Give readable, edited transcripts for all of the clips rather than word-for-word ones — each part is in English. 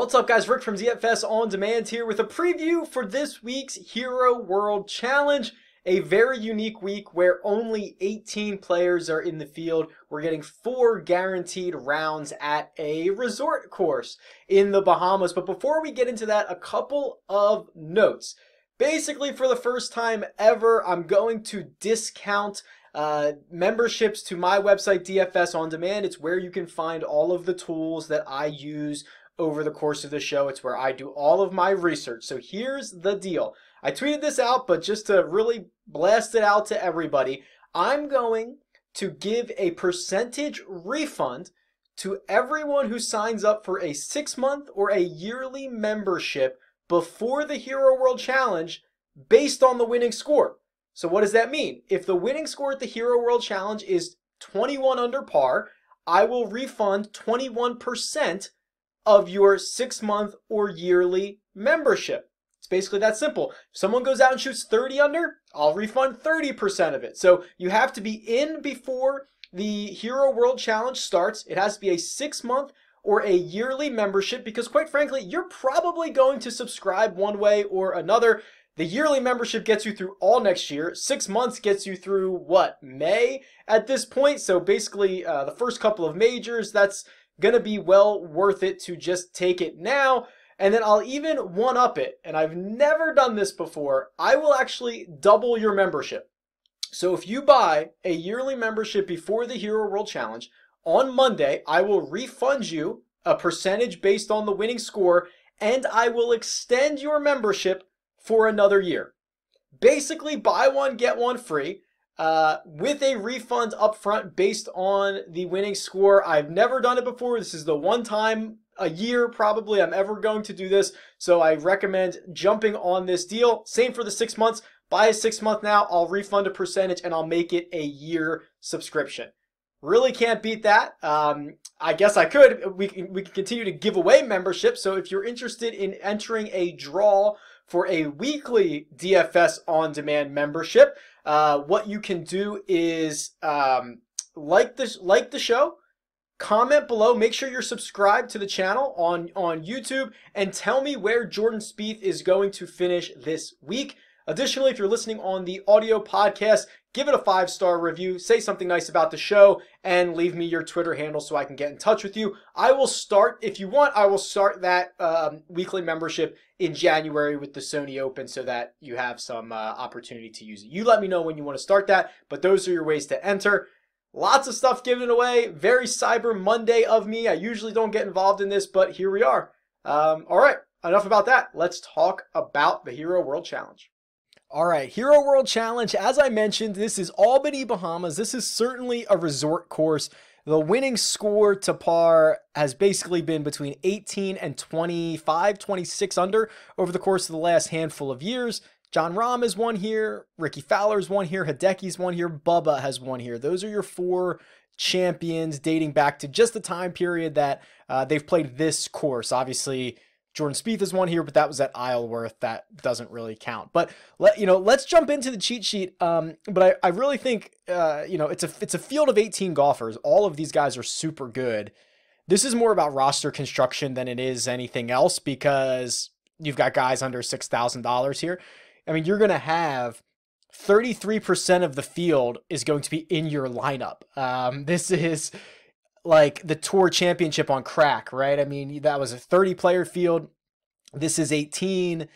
What's up, guys? Rick from DFS On Demand here with a preview for this week's Hero World Challenge. A very unique week where only 18 players are in the field. We're getting 4 guaranteed rounds at a resort course in the Bahamas. But before we get into that, a couple of notes. Basically, for the first time ever, I'm going to discount memberships to my website, DFS On Demand. It's where you can find all of the tools that I use over the course of the show. It's where I do all of my research. So here's the deal. I tweeted this out, but just to really blast it out to everybody, I'm going to give a percentage refund to everyone who signs up for a 6-month or a yearly membership before the Hero World Challenge based on the winning score. So what does that mean? If the winning score at the Hero World Challenge is 21 under par, I will refund 21% of your 6-month or yearly membership. It's basically that simple. If someone goes out and shoots 30 under, I'll refund 30% of it. So you have to be in before the Hero World Challenge starts. It has to be a 6-month or a yearly membership because, quite frankly, you're probably going to subscribe one way or another. The yearly membership gets you through all next year. 6 months gets you through, what, May at this point? So basically the first couple of majors, that's going to be well worth it to just take it now. And then I'll even one-up it, and I've never done this before. I will actually double your membership. So if you buy a yearly membership before the Hero World Challenge, on Monday, I will refund you a percentage based on the winning score, and I will extend your membership for another year. Basically, buy one, get one free. With a refund upfront based on the winning score. I've never done it before. This is the one time a year probably I'm ever going to do this. So I recommend jumping on this deal. Same for the 6 months. Buy a 6-month now. I'll refund a percentage and I'll make it a year subscription. Really can't beat that. I guess I could. We can continue to give away memberships. So if you're interested in entering a draw for a weekly DFS On Demand membership, what you can do is like the show, comment below, make sure you're subscribed to the channel on YouTube, and tell me where Jordan Spieth is going to finish this week. Additionally, if you're listening on the audio podcast, give it a 5-star review, say something nice about the show, and leave me your Twitter handle so I can get in touch with you. I will start, if you want, I will start that weekly membership in January with the Sony Open so that you have some opportunity to use it. You let me know when you want to start that, but those are your ways to enter. Lots of stuff given away. Very Cyber Monday of me. I usually don't get involved in this, but here we are. All right, enough about that. Let's talk about the Hero World Challenge. All right, Hero World Challenge, as I mentioned, this is Albany, Bahamas. This is certainly a resort course. The winning score to par has basically been between 18 and 25, 26 under over the course of the last handful of years. Jon Rahm has won here, Ricky Fowler's won here, Hideki's won here, Bubba has won here. Those are your 4 champions dating back to just the time period that they've played this course. Obviously, Jordan Spieth has won here, but that was at Isleworth. That doesn't really count. But let's jump into the cheat sheet. But I really think it's a field of 18 golfers. All of these guys are super good. This is more about roster construction than it is anything else because you've got guys under $6,000 here. I mean, you're going to have 33% of the field is going to be in your lineup. This is like the Tour Championship on crack, right? I mean, that was a 30-player field. This is 18.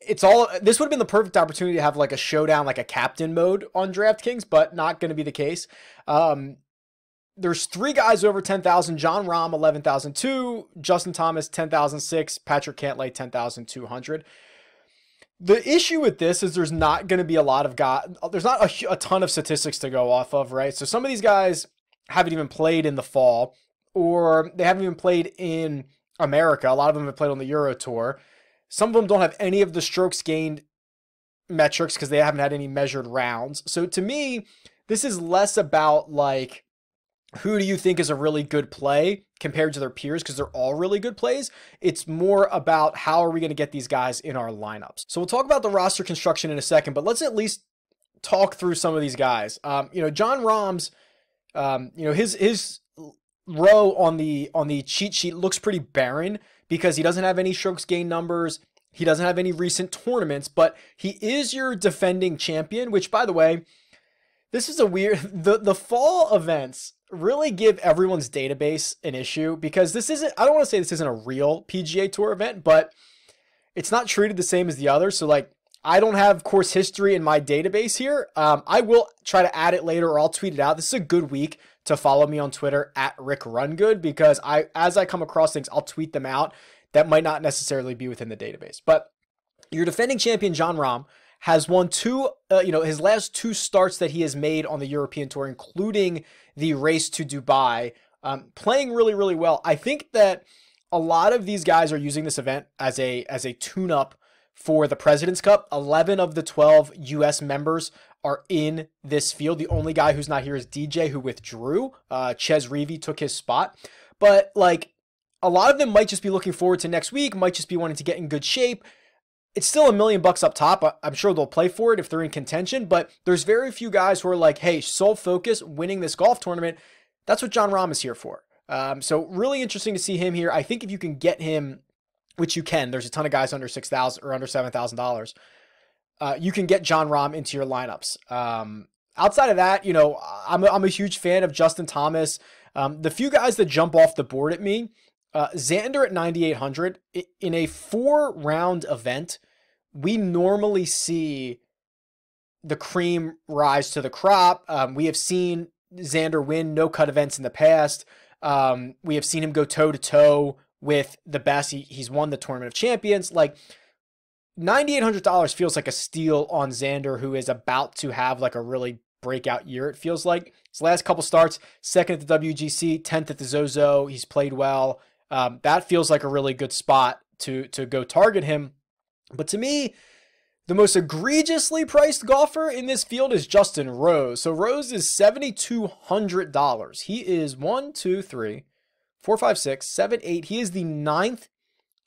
This would have been the perfect opportunity to have like a showdown, like a captain mode on DraftKings, but not going to be the case. There's 3 guys over 10,000. Jon Rahm, 11,002. Justin Thomas, 10,006. Patrick Cantlay, 10,200. The issue with this is there's not going to be a lot of guys. There's not a ton of statistics to go off of, right? So some of these guys haven't even played in the fall, or they haven't even played in America. A lot of them have played on the Euro Tour. Some of them don't have any of the strokes gained metrics because they haven't had any measured rounds. So to me, this is less about like, who do you think is a really good play compared to their peers, because they're all really good plays. It's more about how are we going to get these guys in our lineups. So we'll talk about the roster construction in a second, but let's at least talk through some of these guys. Jon Rahm's his row on the cheat sheet looks pretty barren because he doesn't have any strokes gained numbers. He doesn't have any recent tournaments, but he is your defending champion, which, by the way, this is a weird, the fall events really give everyone's database an issue, because this isn't, I don't want to say this isn't a real PGA Tour event, but it's not treated the same as the others. So like, I don't have course history in my database here. I will try to add it later, or I'll tweet it out. This is a good week to follow me on Twitter at RickRunGood, because as I come across things, I'll tweet them out that might not necessarily be within the database. But your defending champion, Jon Rahm, has won his last 2 starts that he has made on the European Tour, including the race to Dubai, playing really, really well. I think that a lot of these guys are using this event as a tune-up for the President's Cup. 11 of the 12 U.S. members are in this field. The only guy who's not here is DJ, who withdrew. Ches Reavie took his spot. But like, a lot of them might just be looking forward to next week, might just be wanting to get in good shape. It's still $1 million up top. I'm sure they'll play for it if they're in contention, but there's very few guys who are like, hey, sole focus, winning this golf tournament. That's what Jon Rahm is here for. So really interesting to see him here. I think if you can get him, which you can, there's a ton of guys under $6,000 or under $7,000. You can get Jon Rahm into your lineups. Outside of that, I'm a huge fan of Justin Thomas. The few guys that jump off the board at me, Xander at 9,800 in a 4-round event. We normally see the cream rise to the crop. We have seen Xander win no-cut events in the past. We have seen him go toe-to-toe with the best. He's won the Tournament of Champions. Like, $9,800 feels like a steal on Xander, who is about to have like a really breakout year. It feels like his last couple starts, 2nd at the WGC, 10th at the Zozo. He's played well. That feels like a really good spot to go target him. But to me, the most egregiously priced golfer in this field is Justin Rose. So Rose is $7,200. He is 1, 2, 3, 4, 5, 6, 7, 8. He is the 9th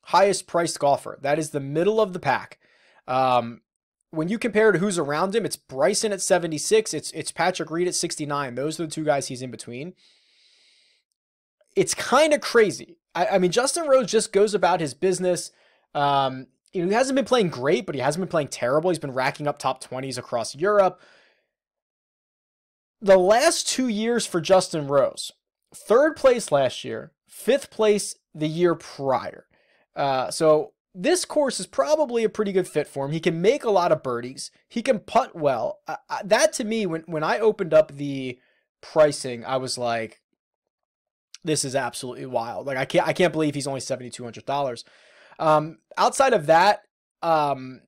highest priced golfer. That is the middle of the pack. When you compare to who's around him, it's Bryson at 76. It's Patrick Reed at 69. Those are the 2 guys he's in between. It's kind of crazy. I mean, Justin Rose just goes about his business. He hasn't been playing great, but he hasn't been playing terrible. He's been racking up top 20s across Europe. The last 2 years for Justin Rose, 3rd place last year, 5th place the year prior. So this course is probably a pretty good fit for him. He can make a lot of birdies. He can putt well. That to me, when I opened up the pricing, I was like, this is absolutely wild. Like, I can't believe he's only $7,200. Outside of that, the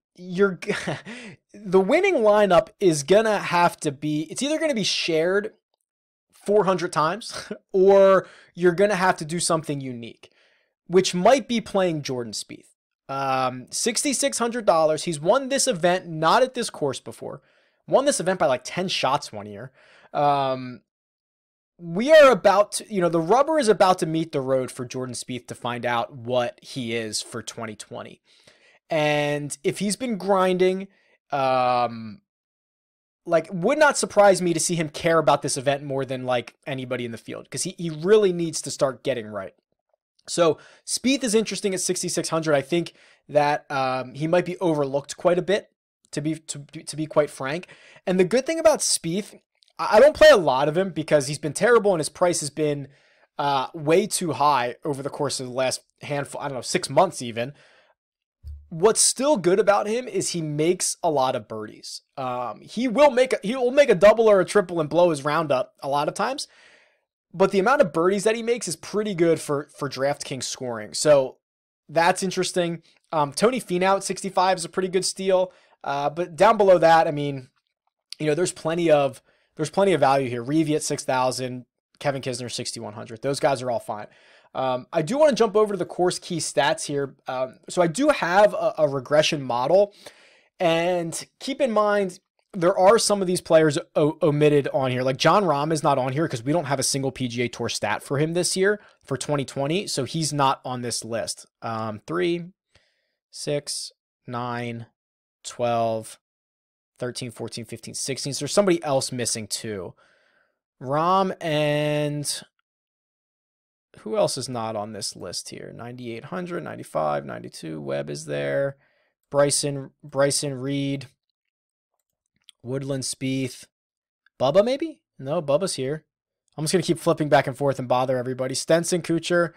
winning lineup is gonna have to be, it's either gonna be shared 400 times or you're gonna have to do something unique, which might be playing Jordan Spieth. $6,600. He's won this event, not at this course before. Won this event by like 10 shots one year. We are about to, the rubber is about to meet the road for Jordan Spieth to find out what he is for 2020. And if he's been grinding, would not surprise me to see him care about this event more than like anybody in the field, because he really needs to start getting right. So Spieth is interesting at 6,600. I think that he might be overlooked quite a bit, to be quite frank. And the good thing about Spieth, I don't play a lot of him because he's been terrible and his price has been way too high over the course of the last handful, 6 months even. What's still good about him is he makes a lot of birdies. He will make a double or a triple and blow his round up a lot of times, but the amount of birdies that he makes is pretty good for DraftKings scoring. So that's interesting. Tony Finau at 65 is a pretty good steal. But down below that, I mean, there's plenty of value here. Reavie at 6,000, Kevin Kisner 6,100. Those guys are all fine. I do want to jump over to the course key stats here. So I do have a regression model, and keep in mind there are some of these players omitted on here. Like Jon Rahm is not on here because we don't have a single PGA Tour stat for him this year for 2020, so he's not on this list. 3, 6, 9, 12. 13, 14, 15, 16. So there's somebody else missing too. Rahm and who else is not on this list here? 9,800, 95, 92. Webb is there. Bryson Reed. Woodland, Spieth. Bubba, maybe? No, Bubba's here. I'm just going to keep flipping back and forth and bother everybody. Stenson, Kuchar,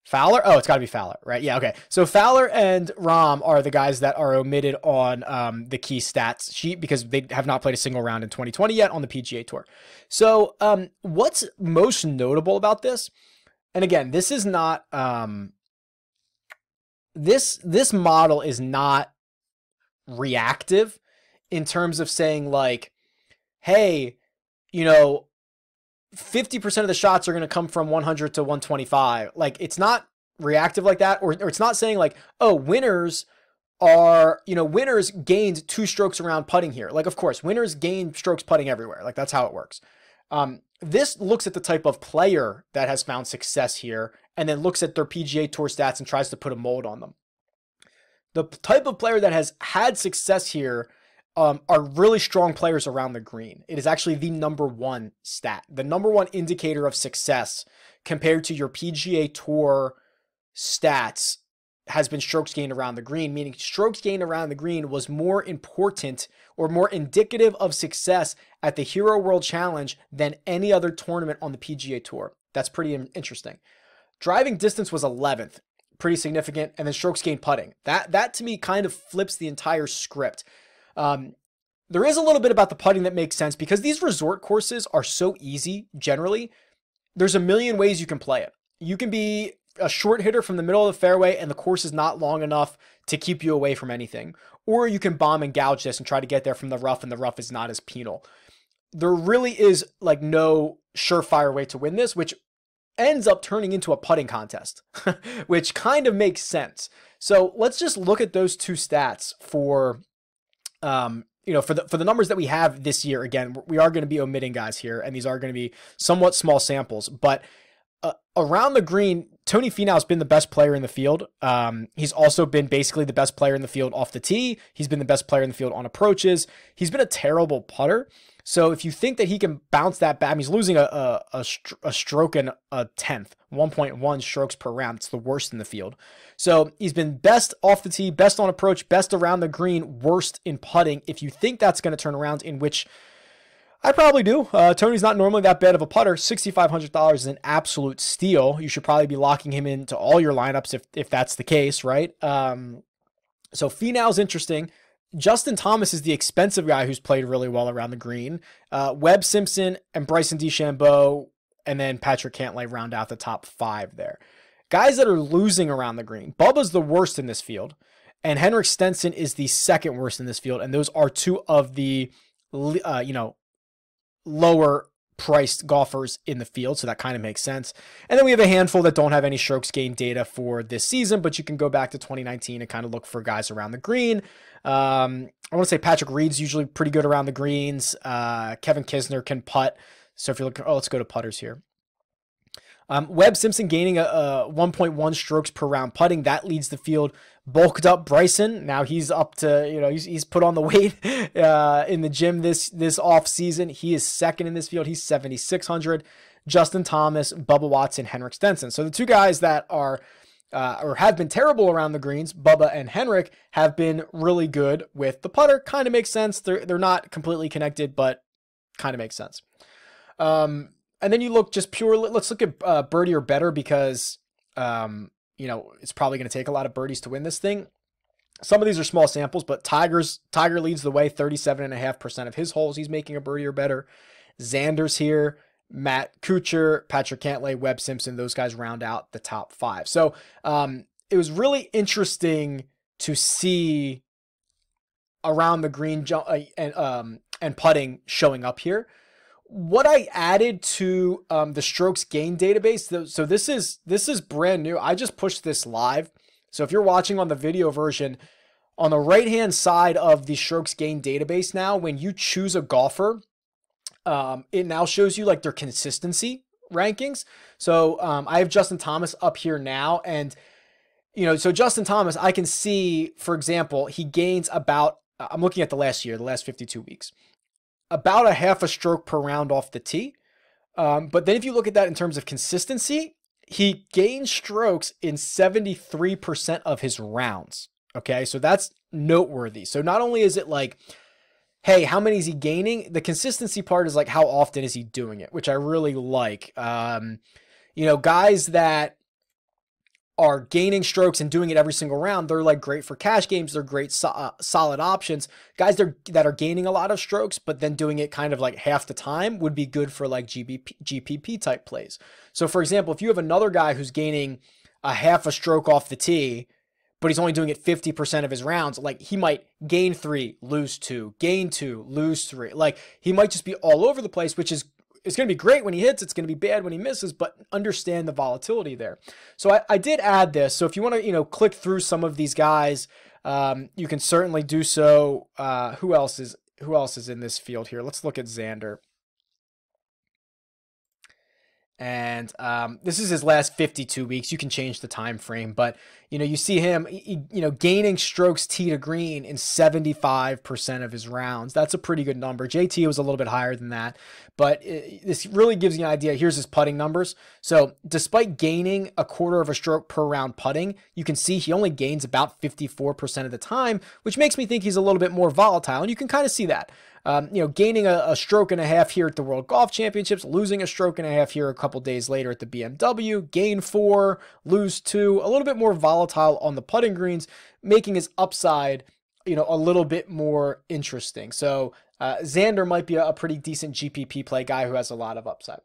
Fowler. Oh, it's got to be Fowler, right? Yeah, okay. So Fowler and Rahm are the guys that are omitted on the key stats sheet because they have not played a single round in 2020 yet on the PGA Tour. So what's most notable about this? And again, this is not this model is not reactive in terms of saying like, hey, 50% of the shots are going to come from 100 to 125. Like, it's not reactive like that, or it's not saying like, oh, winners gained 2 strokes around putting here. Like, of course, winners gain strokes putting everywhere. Like, that's how it works. This looks at the type of player that has found success here and then looks at their PGA Tour stats and tries to put a mold on them. The type of player that has had success here are really strong players around the green. It is actually the number one stat, the number one indicator of success compared to your PGA Tour stats has been strokes gained around the green, meaning strokes gained around the green was more important or more indicative of success at the Hero World Challenge than any other tournament on the PGA Tour. That's pretty interesting. Driving distance was 11th, pretty significant, and then strokes gained putting. That to me kind of flips the entire script. There is a little bit about the putting that makes sense because these resort courses are so easy generally. There's a million ways you can play it. You can be a short hitter from the middle of the fairway and the course is not long enough to keep you away from anything. Or you can bomb and gouge this and try to get there from the rough and the rough is not as penal. There really is like no surefire way to win this, which ends up turning into a putting contest, which kind of makes sense. So let's just look at those two stats for for the numbers that we have this year. Again, we are going to be omitting guys here, and these are going to be somewhat small samples. But around the green, Tony Finau has been the best player in the field. He's also been basically the best player in the field off the tee. He's been the best player in the field on approaches. He's been a terrible putter. So if you think that he can bounce that back, he's losing a stroke and a tenth, 1.1 strokes per round. It's the worst in the field. So he's been best off the tee, best on approach, best around the green, worst in putting. If you think that's going to turn around, in which I probably do. Tony's not normally that bad of a putter. $6,500 is an absolute steal. You should probably be locking him into all your lineups if that's the case, right? So Finau's interesting. Justin Thomas is the expensive guy who's played really well around the green. Webb Simpson and Bryson DeChambeau and then Patrick Cantlay round out the top 5 there. Guys that are losing around the green. Bubba's the worst in this field, and Henrik Stenson is the second worst in this field, and those are two of the lower priced golfers in the field, so that kind of makes sense. And then we have a handful that don't have any strokes gained data for this season, but you can go back to 2019 and kind of look for guys around the green. I want to say Patrick Reed's usually pretty good around the greens. Kevin Kisner can putt. So if you're looking, let's go to putters here. Webb Simpson gaining a 1.1 strokes per round putting. That leads the field. Bulked up Bryson. Now he's up to, he's put on the weight in the gym this off season. He is second in this field. He's 7,600. Justin Thomas, Bubba Watson, Henrik Stenson. So the two guys that are or have been terrible around the greens, Bubba and Henrik, have been really good with the putter. Kind of makes sense. They're not completely connected, but kind of makes sense. And then you look just purely, let's look at birdie or better because, it's probably going to take a lot of birdies to win this thing. Some of these are small samples, but Tiger leads the way, 37.5% of his holes he's making a birdie or better. Xander's here, Matt Kuchar, Patrick Cantlay, Webb Simpson, those guys round out the top 5. So it was really interesting to see around the green and putting showing up here. What I added to the strokes gain database, so this is brand new. I just pushed this live. So if you're watching on the video version, on the right-hand side of the strokes gain database now, when you choose a golfer, it now shows you like their consistency rankings. So I have Justin Thomas up here now. And, so Justin Thomas, I can see, for example, he gains about, I'm looking at the last 52 weeks. About a half a stroke per round off the tee. But then if you look at that in terms of consistency, he gained strokes in 73% of his rounds. Okay, so that's noteworthy. So not only is it like, hey, how many is he gaining? The consistency part is like, how often is he doing it, which I really like. Guys that are gaining strokes and doing it every single round, they're like great for cash games. They're great solid options. Guys that are gaining a lot of strokes, but then doing it kind of like half the time would be good for like GPP type plays. So for example, if you have another guy who's gaining a half a stroke off the tee, but he's only doing it 50% of his rounds, like he might gain 3, lose 2, gain 2, lose 3. Like he might just be all over the place, which is it's going to be great when he hits. It's going to be bad when he misses, but understand the volatility there. So I did add this. So if you want to, click through some of these guys, you can certainly do so. Who else is in this field here? Let's look at Xander. And this is his last 52 weeks. You can change the time frame, but you see him, gaining strokes tee to green in 75% of his rounds. That's a pretty good number. JT was a little bit higher than that, but this really gives you an idea. Here's his putting numbers. So despite gaining a quarter of a stroke per round putting, you can see he only gains about 54% of the time, which makes me think he's a little bit more volatile. And you can kind of see that. Gaining a stroke and a half here at the World Golf Championships, losing a stroke and a half here a couple days later at the BMW, gain 4, lose 2, a little bit more volatile on the putting greens, making his upside, a little bit more interesting. So Xander might be a pretty decent GPP play, guy who has a lot of upside.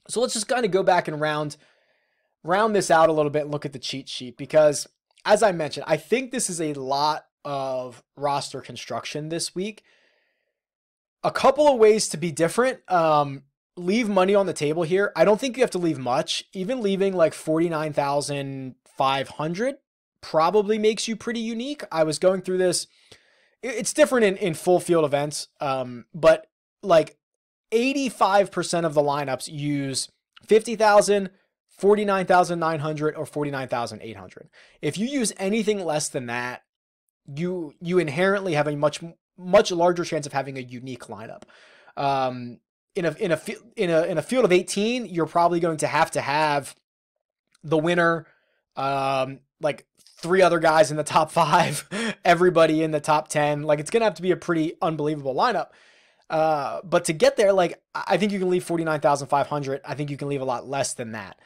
So let's just kind of go back and round this out a little bit and look at the cheat sheet, because as I mentioned, I think this is a lot of roster construction this week. A couple of ways to be different. Leave money on the table here. I don't think you have to leave much. Even leaving like 49,500 probably makes you pretty unique. I was going through this. It's different in full field events, but like 85% of the lineups use 50,000, 49,900, or 49,800. If you use anything less than that, you inherently have a much larger chance of having a unique lineup. In a field of 18, you're probably going to have the winner, like 3 other guys in the top 5, everybody in the top 10. Like it's going to have to be a pretty unbelievable lineup. But to get there, like I think you can leave 49,500. I think you can leave a lot less than that,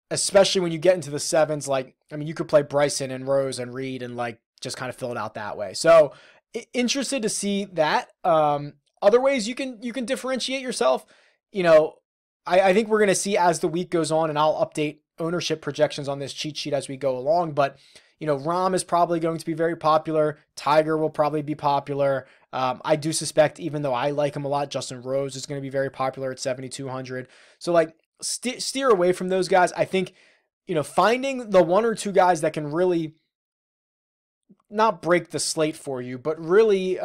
especially when you get into the 7s. Like, I mean, you could play Bryson and Rose and Reed and like just kind of fill it out that way. So interested to see that. Other ways you can differentiate yourself. I think we're going to see as the week goes on, and I'll update ownership projections on this cheat sheet as we go along. But, Rahm is probably going to be very popular. Tiger will probably be popular. I do suspect, even though I like him a lot, Justin Rose is going to be very popular at 7,200. So like steer away from those guys. I think, finding the 1 or 2 guys that can really not break the slate for you, but really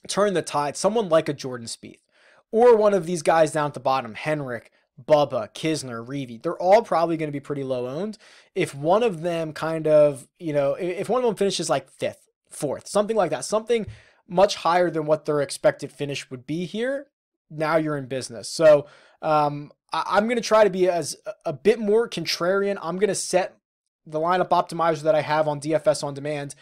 turn the tide. Someone like a Jordan Spieth, or one of these guys down at the bottom, Henrik, Bubba, Kisner, Reevey. They're all probably going to be pretty low owned. If one of them kind of, if one of them finishes like 5th, 4th, something like that, something much higher than what their expected finish would be here, now you're in business. So I'm going to try to be a bit more contrarian. I'm going to set the lineup optimizer that I have on DFS on demand.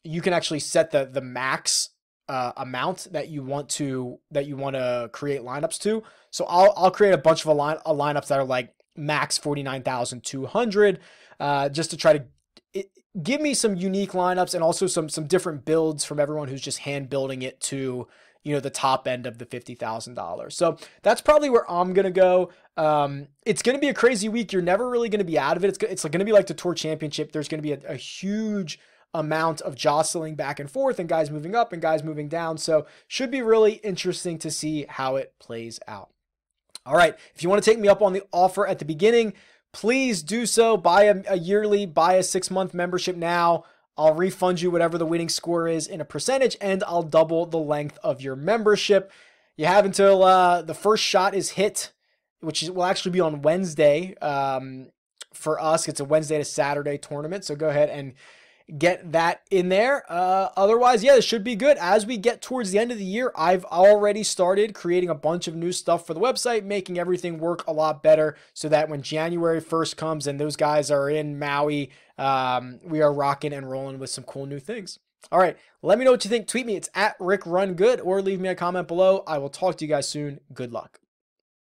You can actually set the max amount that you want to create lineups to. So I'll create a bunch of lineups that are like max 49,200, just to try to give me some unique lineups and also some different builds from everyone who's just hand building it to the top end of the $50,000. So that's probably where I'm going to go. It's going to be a crazy week. You're never really going to be out of it. It's going to be like the Tour Championship. There's going to be a huge amount of jostling back and forth and guys moving up and guys moving down. So should be really interesting to see how it plays out. All right. If you want to take me up on the offer at the beginning, please do so. Buy a yearly, buy a 6-month membership now. I'll refund you whatever the winning score is in a percentage, and I'll double the length of your membership. You have until the first shot is hit, which will actually be on Wednesday. For us, it's a Wednesday to Saturday tournament. So go ahead and get that in there. Otherwise, yeah, it should be good. As we get towards the end of the year, I've already started creating a bunch of new stuff for the website, making everything work a lot better so that when January 1st comes and those guys are in Maui, we are rocking and rolling with some cool new things. All right, let me know what you think. Tweet me. It's at RickRunGood or leave me a comment below. I will talk to you guys soon. Good luck.